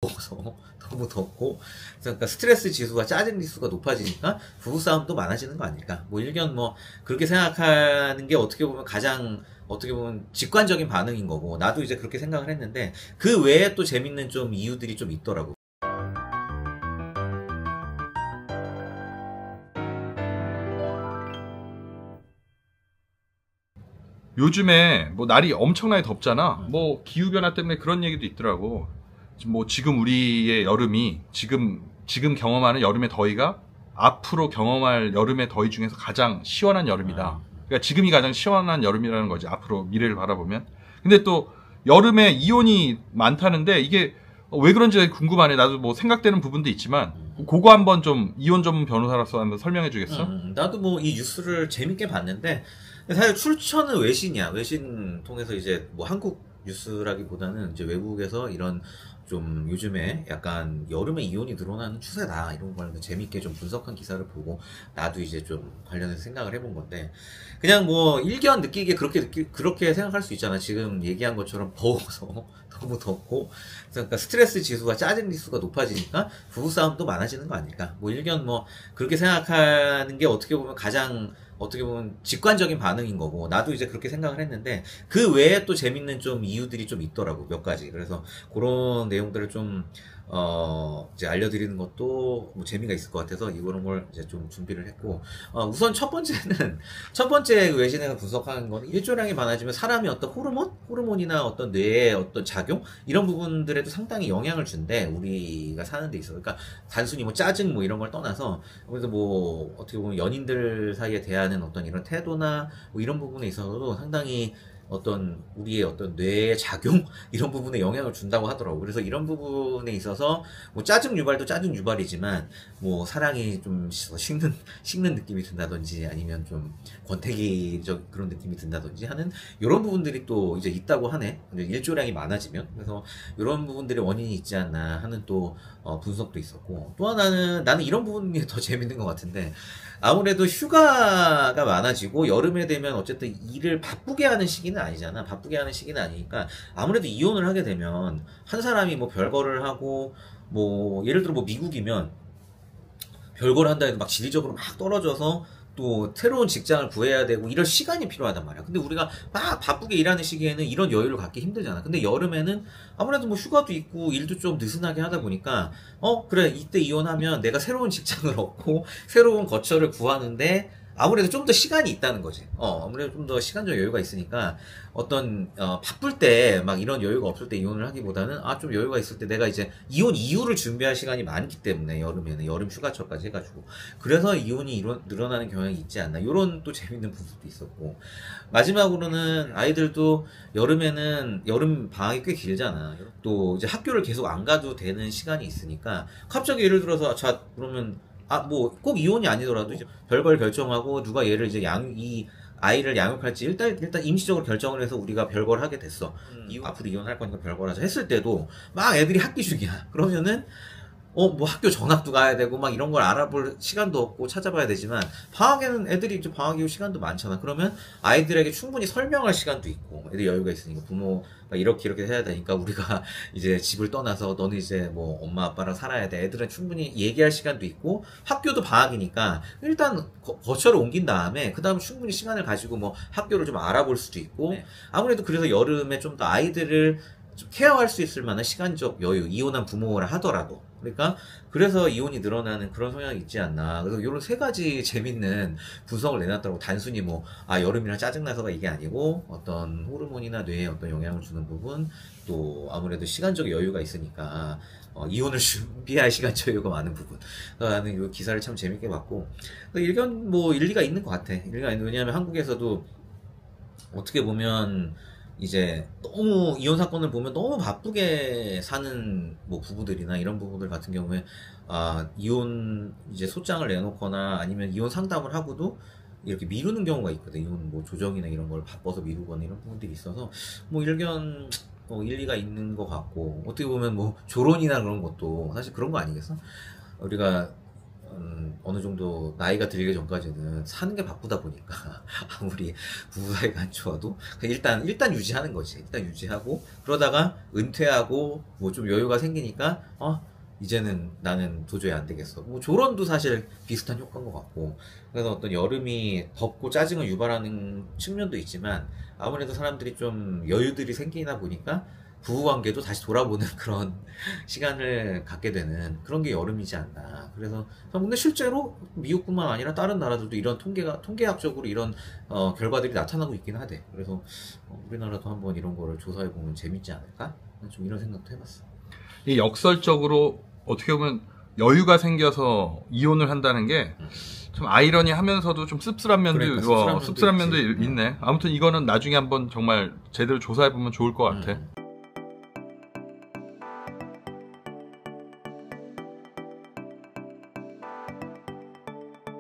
더워서 너무 덥고 그러니까 스트레스 지수가 짜증 지수가 높아지니까 부부싸움도 많아지는 거 아닐까. 뭐 일견 뭐 그렇게 생각하는 게 어떻게 보면 가장 어떻게 보면 직관적인 반응인 거고 나도 이제 그렇게 생각을 했는데 그 외에 또 재밌는 좀 이유들이 좀 있더라고. 요즘에 뭐 날이 엄청나게 덥잖아. 뭐 기후변화 때문에 그런 얘기도 있더라고. 뭐 지금 우리의 여름이 지금 경험하는 여름의 더위가 앞으로 경험할 여름의 더위 중에서 가장 시원한 여름이다. 그러니까 지금이 가장 시원한 여름이라는 거지. 앞으로 미래를 바라보면. 근데 또 여름에 이온이 많다는데 이게 왜 그런지 궁금하네. 나도 뭐 생각되는 부분도 있지만 그거 한번 좀 이온 전문 변호사로서 한번 설명해 주겠어? 나도 뭐 이 뉴스를 재밌게 봤는데 사실 출처는 외신이야. 외신 통해서 이제 뭐 한국 뉴스라기보다는 이제 외국에서 이런 좀 요즘에 약간 여름에 이온이 늘어나는 추세다 이런 걸 재밌게 좀 분석한 기사를 보고 나도 이제 좀 관련해서 생각을 해본 건데 그냥 뭐 일견 느끼기에 그렇게 생각할 수 있잖아. 지금 얘기한 것처럼 더워서 너무 덥고 그러니까 스트레스 지수가 짜증 지수가 높아지니까 부부싸움도 많아지는 거 아닐까. 뭐 일견 뭐 그렇게 생각하는 게 어떻게 보면 가장 어떻게 보면 직관적인 반응인 거고 나도 이제 그렇게 생각을 했는데 그 외에 또 재밌는 좀 이유들이 좀 있더라고 몇 가지. 그래서 그런 내용들을 좀 이제 알려드리는 것도 뭐 재미가 있을 것 같아서 이런 걸 이제 좀 준비를 했고 우선 첫 번째 외신에서 분석하는 거는 일조량이 많아지면 사람이 어떤 호르몬이나 어떤 뇌의 어떤 작용 이런 부분들에도 상당히 영향을 준대. 우리가 사는 데 있어. 그러니까 단순히 뭐 짜증 뭐 이런 걸 떠나서 그래서 뭐 어떻게 보면 연인들 사이에 대하는 어떤 이런 태도나 뭐 이런 부분에 있어서도 상당히 어떤 우리의 어떤 뇌의 작용 이런 부분에 영향을 준다고 하더라고. 그래서 이런 부분에 있어서 뭐 짜증 유발도 짜증 유발이지만 뭐 사랑이 좀 식는 느낌이 든다든지 아니면 좀 권태기적 그런 느낌이 든다든지 하는 이런 부분들이 또 이제 있다고 하네. 일조량이 많아지면. 그래서 이런 부분들의 원인이 있지 않나 하는 또 분석도 있었고 또 하나는 나는 이런 부분이 더 재밌는 것 같은데 아무래도 휴가가 많아지고 여름에 되면 어쨌든 일을 바쁘게 하는 시기는 아니잖아. 바쁘게 하는 시기는 아니니까 아무래도 이혼을 하게 되면 한 사람이 뭐 별거를 하고 뭐 예를 들어 뭐 미국이면 별거를 한다 해도 막 지리적으로 막 떨어져서 또 새로운 직장을 구해야 되고 이럴 시간이 필요하단 말이야. 근데 우리가 막 바쁘게 일하는 시기에는 이런 여유를 갖기 힘들잖아. 근데 여름에는 아무래도 뭐 휴가도 있고 일도 좀 느슨하게 하다 보니까 그래 이때 이혼하면 내가 새로운 직장을 얻고 새로운 거처를 구하는데 아무래도 좀 더 시간이 있다는 거지. 아무래도 좀 더 시간적 여유가 있으니까 어떤 바쁠 때 막 이런 여유가 없을 때 이혼을 하기보다는 좀 여유가 있을 때 내가 이제 이혼 이후를 준비할 시간이 많기 때문에 여름에는 여름 휴가철까지 해가지고 그래서 이혼이 늘어나는 경향이 있지 않나. 이런 또 재밌는 분석도 있었고 마지막으로는 아이들도 여름에는 여름 방학이 꽤 길잖아. 또 이제 학교를 계속 안 가도 되는 시간이 있으니까 갑자기 예를 들어서 자 그러면 뭐 꼭 이혼이 아니더라도 이제 별걸 결정하고 누가 얘를 이제 이 아이를 양육할지 일단 임시적으로 결정을 해서 우리가 별걸 하게 됐어. 앞으로 이혼할 거니까 별걸 하자 했을 때도 막 애들이 학기 중이야. 그러면은 뭐 학교 전학도 가야 되고 막 이런 걸 알아볼 시간도 없고 찾아봐야 되지만 방학에는 애들이 이제 방학 이후 시간도 많잖아. 그러면 아이들에게 충분히 설명할 시간도 있고 애들이 여유가 있으니까 부모가 이렇게 해야 되니까 우리가 이제 집을 떠나서 너는 이제 뭐 엄마 아빠랑 살아야 돼. 애들은 충분히 얘기할 시간도 있고 학교도 방학이니까 일단 거처를 옮긴 다음에 그 다음에 충분히 시간을 가지고 뭐 학교를 좀 알아볼 수도 있고 아무래도 그래서 여름에 좀 더 아이들을 좀 케어할 수 있을 만한 시간적 여유, 이혼한 부모라 하더라도. 그러니까 그래서 이혼이 늘어나는 그런 성향이 있지 않나. 그래서 이런 세 가지 재밌는 분석을 내놨더라고. 단순히 뭐 여름이라 짜증나서가 이게 아니고 어떤 호르몬이나 뇌에 어떤 영향을 주는 부분, 또 아무래도 시간적 여유가 있으니까 이혼을 준비할 시간적 여유가 많은 부분. 나는 이 기사를 참 재밌게 봤고 일견 뭐 일리가 있는 것 같아. 왜냐하면 한국에서도 어떻게 보면 이제 너무 이혼 사건을 보면 너무 바쁘게 사는 뭐 부부들이나 이런 부부들 같은 경우에 이혼 이제 소장을 내놓거나 아니면 이혼 상담을 하고도 이렇게 미루는 경우가 있거든. 이혼 뭐 조정이나 이런 걸 바빠서 미루거나 이런 부분들이 있어서 뭐 일견 일리가 있는 것 같고 어떻게 보면 뭐 조론이나 그런 것도 사실 그런 거 아니겠어? 우리가 어느 정도 나이가 들기 전까지는 사는 게 바쁘다 보니까 아무리 부부 사이가 안 좋아도 일단 유지하는 거지. 일단 유지하고 그러다가 은퇴하고 뭐 좀 여유가 생기니까 이제는 나는 도저히 안 되겠어. 뭐 조론도 사실 비슷한 효과인 것 같고. 그래서 어떤 여름이 덥고 짜증을 유발하는 측면도 있지만 아무래도 사람들이 좀 여유들이 생기다 보니까 부부관계도 다시 돌아보는 그런 시간을 갖게 되는 그런 게 여름이지 않나. 그래서 근데 실제로 미국뿐만 아니라 다른 나라들도 이런 통계학적으로 이런 결과들이 나타나고 있긴 하대. 그래서 우리나라도 한번 이런 거를 조사해 보면 재밌지 않을까? 좀 이런 생각도 해봤어. 이 역설적으로 어떻게 보면 여유가 생겨서 이혼을 한다는 게 좀 아이러니하면서도 좀 씁쓸한 면도 씁쓸한 면도 있네. 아무튼 이거는 나중에 한번 정말 제대로 조사해 보면 좋을 것 같아.